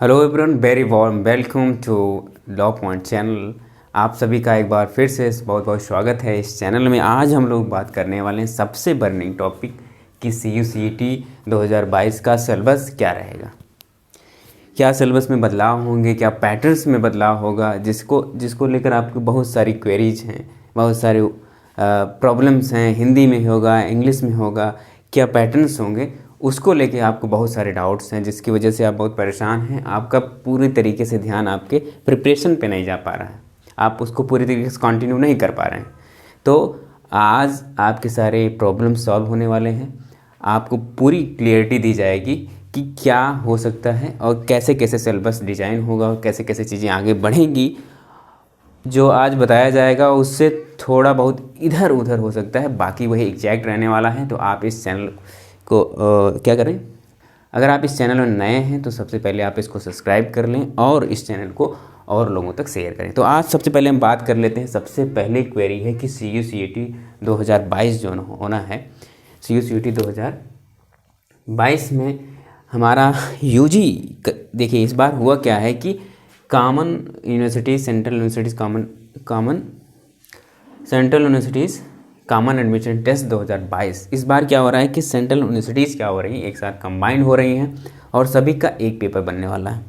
Hello everyone, very warm welcome to law point channel. आप सभी का एक बार फिर से बहुत बहुत स्वागत है इस चैनल में। आज हम लोग बात करने वाले हैं सबसे बर्निंग टॉपिक कि CU/CET 2022 का सिलेबस क्या रहेगा, क्या सिलेबस में बदलाव होंगे, क्या पैटर्न्स में बदलाव होगा, जिसको लेकर आपको बहुत सारी क्वेरीज हैं, बहुत सारे प्रॉब्लम्स हैं। हिंदी में होगा, इंग्लिश में होगा, क्या पैटर्न्स होंगे, उसको लेके आपको बहुत सारे डाउट्स हैं, जिसकी वजह से आप बहुत परेशान हैं। आपका पूरी तरीके से ध्यान आपके प्रिपरेशन पे नहीं जा पा रहा है, आप उसको पूरी तरीके से कंटिन्यू नहीं कर पा रहे हैं। तो आज आपके सारे प्रॉब्लम सॉल्व होने वाले हैं, आपको पूरी क्लियरिटी दी जाएगी कि क्या हो सकता है और कैसे कैसे सिलेबस डिज़ाइन होगा और कैसे कैसे चीज़ें आगे बढ़ेंगी। जो आज बताया जाएगा उससे थोड़ा बहुत इधर उधर हो सकता है, बाकी वही एग्जैक्ट रहने वाला है। तो आप इस चैनल को क्या करें, अगर आप इस चैनल में नए हैं तो सबसे पहले आप इसको सब्सक्राइब कर लें और इस चैनल को और लोगों तक शेयर करें। तो आज सबसे पहले हम बात कर लेते हैं। सबसे पहले क्वेरी है कि CU/CET 2022 जो होना है, CU/CET 2022 में हमारा UG देखिए इस बार हुआ क्या है कि common universities, central universities, common central universities common admission test 2022 इस बार क्या हो रहा है कि सेंट्रल यूनिवर्सिटीज़ क्या हो रही हैं, एक साथ कंबाइन हो रही हैं और सभी का एक पेपर बनने वाला है।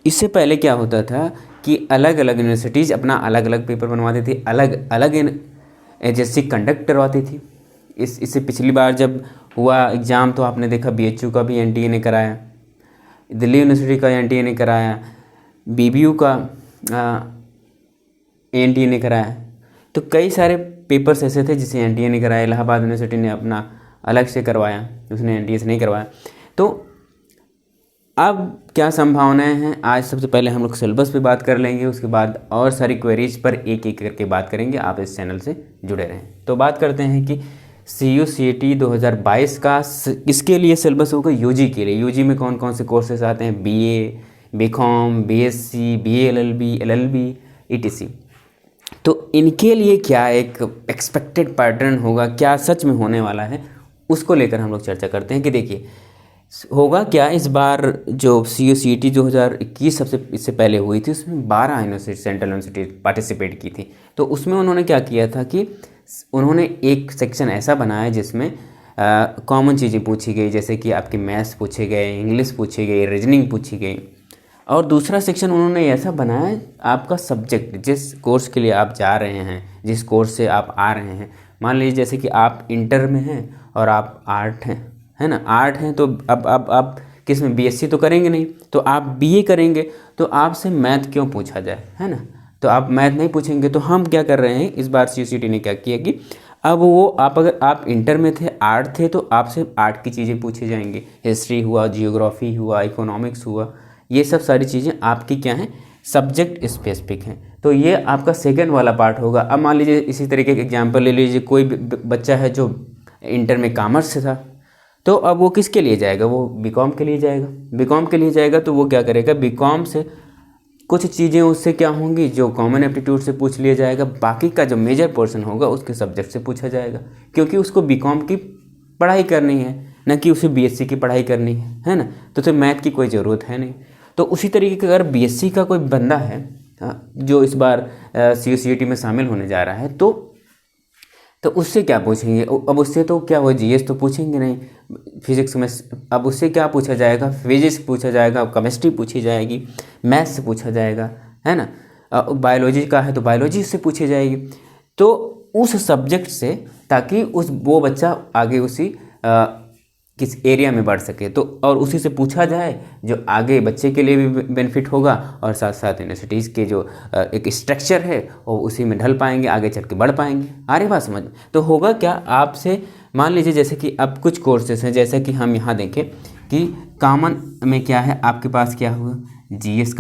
इससे पहले क्या होता था कि अलग अलग यूनिवर्सिटीज़ अपना अलग अलग पेपर बनवाती थी, अलग अलग एजेंसी कंडक्ट करवाती थी। इससे पिछली बार जब हुआ एग्ज़ाम तो आपने देखा BHU का भी NTA ने कराया, दिल्ली यूनिवर्सिटी का NTA ने कराया, BBU का NTA ने कराया। तो कई सारे पेपर्स ऐसे थे जिसे NTA ने कराया। इलाहाबाद यूनिवर्सिटी ने अपना अलग से करवाया, उसने NTA से नहीं करवाया। तो अब क्या संभावनाएं हैं, आज सबसे पहले हम लोग सिलेबस पे बात कर लेंगे, उसके बाद और सारी क्वेरीज पर एक एक करके बात करेंगे। आप इस चैनल से जुड़े रहें। तो बात करते हैं कि CU/CET 2022 का इसके लिए सिलेबस होगा UG के लिए। UG में कौन कौन से कोर्सेज आते हैं, BA, BCom, BSc, BA LLB, LLB, ETC। तो इनके लिए क्या एक एक्सपेक्टेड पैटर्न होगा, क्या सच में होने वाला है, उसको लेकर हम लोग चर्चा करते हैं कि देखिए होगा क्या। इस बार जो CU/CET 2021 सबसे इससे पहले हुई थी, उसमें 12 यूनिवर्सिटी, सेंट्रल यूनिवर्सिटी पार्टिसिपेट की थी। तो उसमें उन्होंने क्या किया था कि उन्होंने एक सेक्शन ऐसा बनाया जिसमें कॉमन चीज़ें पूछी गई, जैसे कि आपके मैथ्स पूछे गए, इंग्लिश पूछी गई, रीजनिंग पूछी गई। और दूसरा सेक्शन उन्होंने ऐसा बनाया, आपका सब्जेक्ट, जिस कोर्स के लिए आप जा रहे हैं, जिस कोर्स से आप आ रहे हैं। मान लीजिए जैसे कि आप इंटर में हैं और आप आर्ट हैं, है ना, आर्ट हैं, तो अब आप किस में BSc तो करेंगे नहीं, तो आप BA करेंगे। तो आपसे मैथ क्यों पूछा जाए, है ना, तो आप मैथ नहीं पूछेंगे। तो हम क्या कर रहे हैं, इस बार CU/CET ने क्या किया कि अब वो अगर आप इंटर में थे, आर्ट थे, तो आपसे आर्ट की चीज़ें पूछे जाएंगे। हिस्ट्री हुआ, जियोग्राफी हुआ, इकोनॉमिक्स हुआ, ये सब सारी चीज़ें आपकी क्या हैं, सब्जेक्ट स्पेसिफिक हैं। तो ये आपका सेकंड वाला पार्ट होगा। अब मान लीजिए इसी तरीके के एग्जांपल ले लीजिए, कोई बच्चा है जो इंटर में कॉमर्स से था, तो अब वो किसके लिए जाएगा, वो BCom के लिए जाएगा। BCom के लिए जाएगा तो वो क्या करेगा, BCom से कुछ चीज़ें उससे क्या होंगी, जो कॉमन एप्टीट्यूड से पूछ लिया जाएगा, बाकी का जो मेजर पोर्शन होगा उसके सब्जेक्ट से पूछा जाएगा, क्योंकि उसको BCom की पढ़ाई करनी है, न कि उसे BSc की पढ़ाई करनी है ना। तो मैथ की कोई ज़रूरत है नहीं। तो उसी तरीके का अगर BSc का कोई बंदा है जो इस बार CU/CET में शामिल होने जा रहा है, तो उससे क्या पूछेंगे। अब उससे तो क्या हो, GS तो पूछेंगे नहीं, फिजिक्स में। अब उससे क्या पूछा जाएगा, फिजिक्स पूछा जाएगा, केमिस्ट्री पूछी जाएगी, मैथ्स से पूछा जाएगा, है ना। बायोलॉजी का है तो बायोलॉजी से पूछी जाएगी। तो उस सब्जेक्ट से, ताकि वो बच्चा आगे उसी किस एरिया में बढ़ सके, तो और उसी से पूछा जाए, जो आगे बच्चे के लिए भी बेनिफिट होगा और साथ साथ यूनिवर्सिटीज़ के जो एक स्ट्रक्चर है वो उसी में ढल पाएंगे, आगे चल के बढ़ पाएंगे। आ रही बात समझ। तो होगा क्या, आपसे मान लीजिए जैसे कि अब कुछ कोर्सेज हैं, जैसे कि हम यहाँ देखें कि कॉमन में क्या है, आपके पास क्या हुआ, GS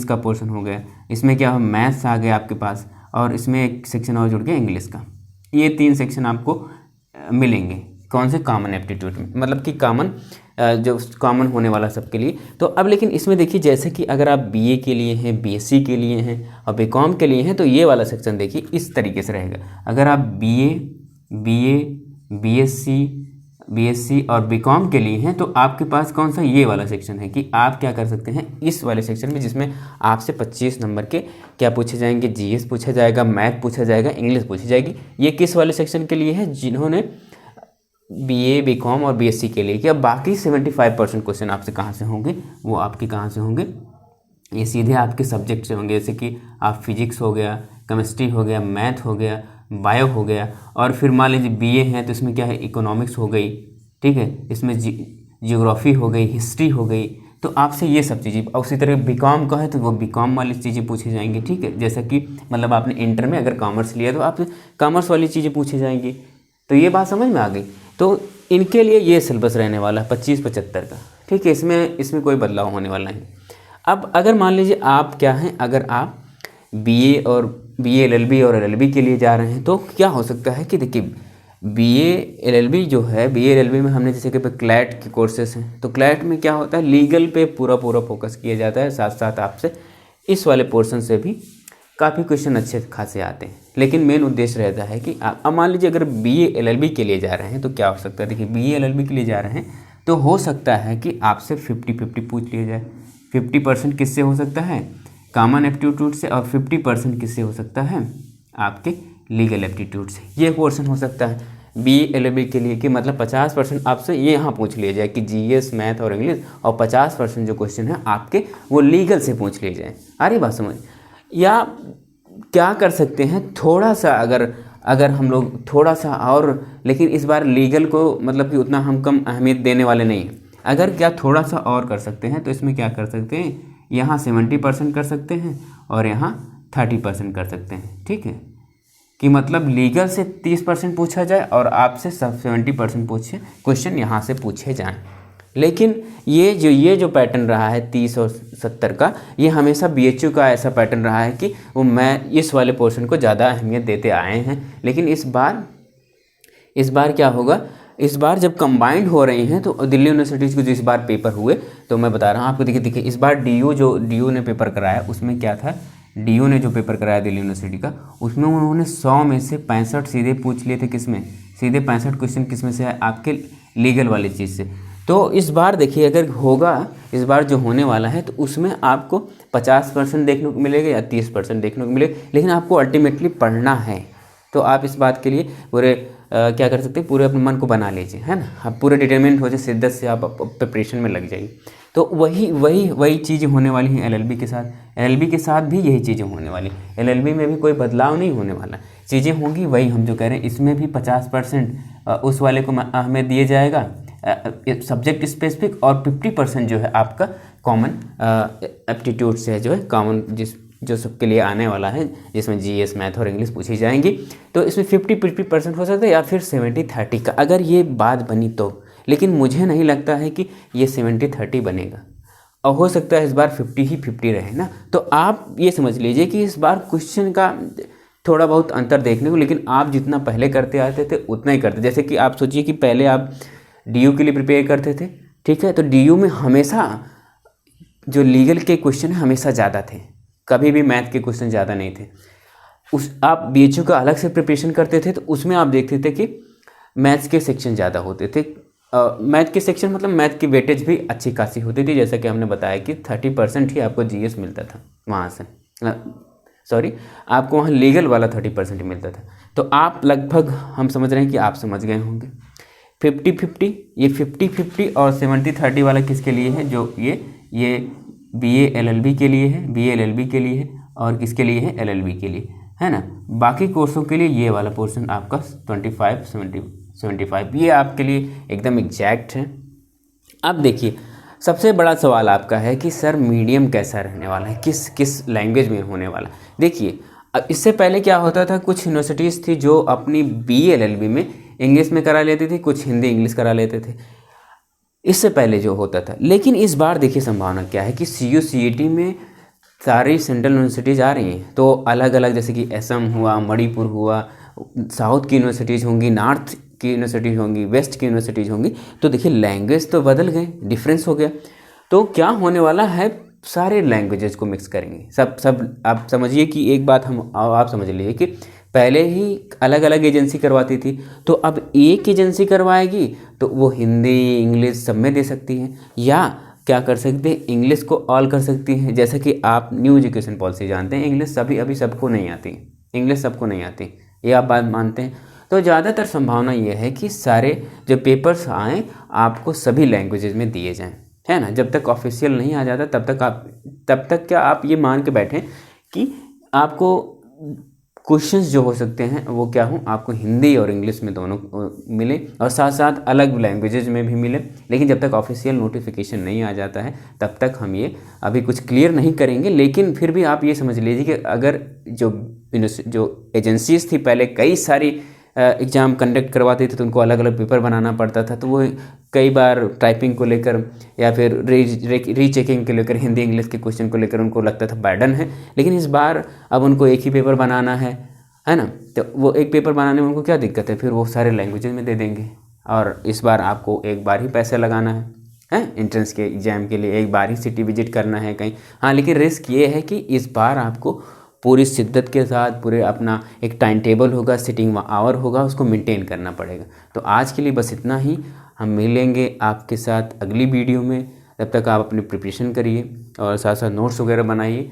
का पोर्शन हो गया, इसमें क्या हो, मैथ्स आ गया आपके पास, और इसमें एक सेक्शन और जुड़ गया इंग्लिश का। ये 3 सेक्शन आपको मिलेंगे, कौन से, कॉमन एप्टीट्यूड में, मतलब कि कॉमन जो कॉमन होने वाला सबके लिए। तो अब लेकिन इसमें देखिए, जैसे कि अगर आप BA के लिए हैं, BSc के लिए हैं और BCom के लिए हैं, तो ये वाला सेक्शन देखिए इस तरीके से रहेगा। अगर आप BA, BSc, बीएससी और बीकॉम के लिए हैं, तो आपके पास कौन सा ये वाला सेक्शन है कि आप क्या कर सकते हैं इस वाले सेक्शन में, जिसमें आपसे 25 नंबर के क्या पूछे जाएंगे, जीएस पूछा जाएगा, मैथ पूछा जाएगा, इंग्लिश पूछी जाएगी। ये किस वाले सेक्शन के लिए है, जिन्होंने बीए बीकॉम और बीएससी के लिए किया। बाकी 75% क्वेश्चन आपसे कहाँ से होंगे, वो आपके कहाँ से होंगे, ये सीधे आपके सब्जेक्ट से होंगे। जैसे कि आप फिजिक्स हो गया, केमिस्ट्री हो गया, मैथ हो गया, बायो हो गया, और फिर मान लीजिए बीए है तो इसमें क्या है, इकोनॉमिक्स हो गई, ठीक है, इसमें जियोग्राफी हो गई, हिस्ट्री हो गई, तो आपसे ये सब चीज़ें। और उसी तरह बीकॉम का है तो वो बीकॉम वाली चीज़ें पूछी जाएंगी, ठीक है। जैसा कि मतलब आपने इंटर में अगर कॉमर्स लिया तो आप कॉमर्स वाली चीज़ें पूछी जाएंगी। तो ये बात समझ में आ गई। तो इनके लिए ये सिलेबस रहने वाला है 25-75 का, ठीक है। इसमें कोई बदलाव होने वाला नहीं। अब अगर मान लीजिए आप क्या हैं, अगर आप बीए एलएलबी और एलएलबी के लिए जा रहे हैं, तो क्या हो सकता है कि देखिए बीए एलएलबी जो है, बीए एलएलबी में हमने जैसे कि क्लैट के कोर्सेस हैं, तो क्लैट में क्या होता है, लीगल पे पूरा फोकस किया जाता है। साथ साथ आपसे इस वाले पोर्शन से भी काफ़ी क्वेश्चन अच्छे खासे आते हैं, लेकिन मेन उद्देश्य रहता है कि आप अब मान लीजिए अगर बीए एलएलबी के लिए जा रहे हैं तो क्या हो सकता है, देखिए बीए एलएलबी के लिए जा रहे हैं तो हो सकता है कि आपसे 50-50 पूछ लिया जाए। 50% किससे हो सकता है, कॉमन एप्टीट्यूड से, और 50% किससे हो सकता है, आपके लीगल एप्टीट्यूड से। ये पोर्शन हो सकता है बीए एलएलबी के लिए कि मतलब 50% आपसे ये यहाँ पूछ लिया जाए कि जीएस, मैथ और इंग्लिश, और 50% जो क्वेश्चन है आपके वो लीगल से पूछ लिए जाए। आ रही बात समझ। या क्या कर सकते हैं, थोड़ा सा अगर हम लोग थोड़ा सा और, लेकिन इस बार लीगल को मतलब कि उतना हम कम अहमियत देने वाले नहीं हैं। अगर क्या थोड़ा सा और कर सकते हैं तो इसमें क्या कर सकते हैं, यहाँ 70% कर सकते हैं और यहाँ 30% कर सकते हैं, ठीक है। कि मतलब लीगल से 30% पूछा जाए और आपसे 70% क्वेश्चन यहाँ से पूछे जाएं। लेकिन ये जो पैटर्न रहा है 30 और 70 का, ये हमेशा बीएचयू का ऐसा पैटर्न रहा है कि वो मैं इस वाले पोर्शन को ज़्यादा अहमियत देते आए हैं। लेकिन इस बार क्या होगा, इस बार जब कंबाइंड हो रही हैं तो दिल्ली यूनिवर्सिटीज़ के जो इस बार पेपर हुए, तो मैं बता रहा हूँ आपको, देखिए इस बार डीयू ने पेपर कराया, उसमें क्या था, डीयू ने जो पेपर कराया दिल्ली यूनिवर्सिटी का, उसमें उन्होंने 100 में से 65 सीधे पूछ लिए थे। किसमें, सीधे 65 क्वेश्चन किसमें से है, आपके लीगल वाली चीज़ से। तो इस बार देखिए अगर होगा, इस बार जो होने वाला है, तो उसमें आपको 50% देखने को मिलेगा या 30% देखने को मिलेगा, लेकिन आपको अल्टीमेटली पढ़ना है। तो आप इस बात के लिए पूरे क्या कर सकते हैं, पूरे अपने मन को बना लीजिए, है ना। आप पूरे डिटरमिनेंट हो जाए, शिद्दत से आप प्रिपरेशन में लग जाइए। तो वही चीज़ें होने वाली हैं एलएलबी के साथ। एलएलबी के साथ भी यही चीज़ें होने वाली। एलएलबी में भी कोई बदलाव नहीं होने वाला, चीज़ें होंगी वही हम जो कह रहे हैं। इसमें भी 50% उस वाले को अहमियत दिया जाएगा सब्जेक्ट स्पेसिफिक, और 50% जो है आपका कॉमन एप्टीट्यूड से जो है, कॉमन जो सबके लिए आने वाला है, जिसमें जीएस, मैथ और इंग्लिश पूछी जाएंगी। तो इसमें 50% हो सकता है या फिर 70-30 का, अगर ये बात बनी तो। लेकिन मुझे नहीं लगता है कि ये 70-30 बनेगा, और हो सकता है इस बार 50 रहे ना। तो आप ये समझ लीजिए कि इस बार क्वेश्चन का थोड़ा बहुत अंतर देखने को, लेकिन आप जितना पहले करते आते थे उतना ही करते। जैसे कि आप सोचिए कि पहले आप डीयू के लिए प्रिपेयर करते थे, ठीक है, तो डीयू में हमेशा जो लीगल के क्वेश्चन हमेशा ज़्यादा थे, कभी भी मैथ के क्वेश्चन ज़्यादा नहीं थे। आप बीएचयू का अलग से प्रिपरेशन करते थे तो उसमें आप देखते थे कि मैथ्स के सेक्शन ज़्यादा होते थे। मैथ के सेक्शन मतलब मैथ की वेटेज भी अच्छी खासी होती थी, जैसा कि हमने बताया कि 30% ही आपको जीएस मिलता था वहाँ से, सॉरी आपको वहाँ लीगल वाला 30% मिलता था। तो आप लगभग हम समझ रहे हैं कि आप समझ गए होंगे 50-50, ये 50-50 और 70-30 वाला किसके लिए है, जो ये बीए एलएलबी के लिए है, बीए एलएलबी के लिए है, और किसके लिए है, एलएलबी के लिए, है ना। बाकी कोर्सों के लिए ये वाला पोर्शन आपका 25-75 ये आपके लिए एकदम एग्जैक्ट है। अब देखिए सबसे बड़ा सवाल आपका है कि सर मीडियम कैसा रहने वाला है, किस लैंग्वेज में होने वाला। देखिए अब इससे पहले क्या होता था, कुछ यूनिवर्सिटीज़ थी जो अपनी बीए एलएलबी में इंग्लिश में करा लेती थी, कुछ हिंदी इंग्लिश करा लेते थे, इससे पहले जो होता था। लेकिन इस बार देखिए संभावना क्या है कि सीयू सीईटी में सारी सेंट्रल यूनिवर्सिटीज़ आ रही हैं, तो अलग अलग जैसे कि असम हुआ, मणिपुर हुआ, साउथ की यूनिवर्सिटीज़ होंगी, नॉर्थ की यूनिवर्सिटीज़ होंगी, वेस्ट की यूनिवर्सिटीज़ होंगी। तो देखिए लैंग्वेज तो बदल गए, डिफरेंस हो गया। तो क्या होने वाला है, सारे लैंग्वेजेस को मिक्स करेंगे सब आप समझिए कि एक बात आप समझ लीजिए कि पहले ही अलग अलग एजेंसी करवाती थी, तो अब एक एजेंसी करवाएगी तो वो हिंदी इंग्लिश सब में दे सकती है, या क्या कर सकते हैं, इंग्लिश को ऑल कर सकती है। जैसे कि आप न्यू एजुकेशन पॉलिसी जानते हैं, इंग्लिश अभी सबको नहीं आती, इंग्लिश सबको नहीं आती, ये आप बात मानते हैं। तो ज़्यादातर संभावना ये है कि सारे जो पेपर्स आएँ आपको सभी लैंग्वेजेज में दिए जाएँ, है ना। जब तक ऑफिशियल नहीं आ जाता तब तक क्या आप ये मान के बैठें कि आपको क्वेश्चंस जो हो सकते हैं वो क्या हो, आपको हिंदी और इंग्लिश में दोनों मिले, और साथ साथ अलग लैंग्वेजेज में भी मिले। लेकिन जब तक ऑफिशियल नोटिफिकेशन नहीं आ जाता है तब तक हम ये अभी कुछ क्लियर नहीं करेंगे। लेकिन फिर भी आप ये समझ लीजिए कि अगर जो एजेंसीज थी पहले कई सारी एग्ज़ाम कंडक्ट करवाते थे, तो उनको अलग अलग पेपर बनाना पड़ता था, तो वो कई बार टाइपिंग को लेकर या फिर रीचेकिंग के लेकर हिंदी इंग्लिश के क्वेश्चन को लेकर उनको लगता था बर्डन है। लेकिन इस बार अब उनको एक ही पेपर बनाना है ना, तो वो एक पेपर बनाने में उनको क्या दिक्कत है, फिर वो सारे लैंग्वेजेज में दे देंगे। और इस बार आपको एक बार ही पैसे लगाना है एंट्रेंस के एग्ज़ाम के लिए, एक बार ही सिटी विजिट करना है कहीं। हाँ, लेकिन रिस्क ये है कि इस बार आपको पूरी शिद्दत के साथ पूरे अपना एक टाइम टेबल होगा, सिटिंग आवर होगा, उसको मेंटेन करना पड़ेगा। तो आज के लिए बस इतना ही, हम मिलेंगे आपके साथ अगली वीडियो में। तब तक आप अपनी प्रिपरेशन करिए और साथ साथ नोट्स वगैरह बनाइए।